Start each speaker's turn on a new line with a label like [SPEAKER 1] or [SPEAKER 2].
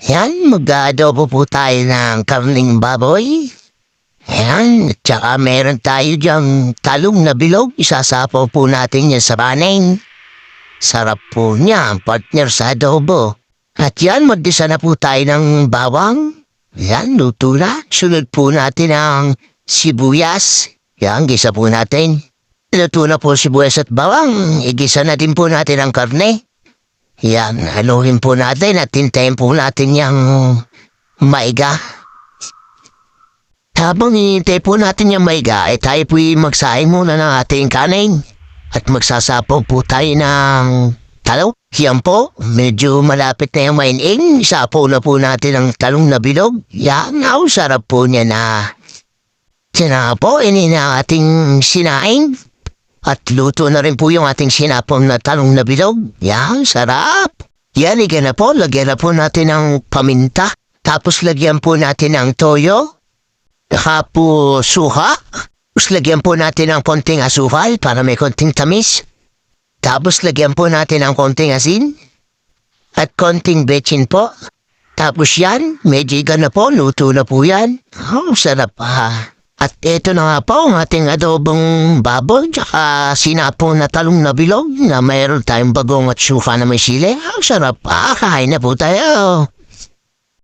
[SPEAKER 1] Yan, mag-aadobo po tayo ng karning baboy. Yan, at saka meron tayo diyang talong na bilog. Isasapaw po natin yan sa baning. Sarap po niya, partner sa adobo. At yan, magdisa na po tayo ng bawang. Yan, luto na. Sunod po natin ang sibuyas. Yan, gisa po natin. Luto na po sibuyas at bawang. Igisa na din po natin ang karne. Yan, haluin po natin at hintayin po natin yung maiga. Habang hinihintay po natin yung maiga, tayo po'y magsaing muna ng ating kanin. At magsasapaw po tayo ng talong. Yan po, medyo malapit na yung mainin. Isapaw na po natin ang talong na bilog. Yan, sarap po niya na. Yan na po, ini na ating sinaing. At luto na rin po yung ating sinapong na talong na bilog. Yan, sarap. Yan, na po. Lagyan na po natin ng paminta. Tapos lagyan po natin ng toyo. Saka po suha. Tapos lagyan po natin ng konting asukal para may konting tamis. Tapos lagyan po natin ng konting asin. At konting bechin po. Tapos yan, medyo na po. Luto na po yan. Sarap pa. At ito na nga po ang ating adobong baboy tsaka sinapong na talong na bilog na mayroon tayong bagong at suka na may sili. Ang sarap pa, kain na po tayo.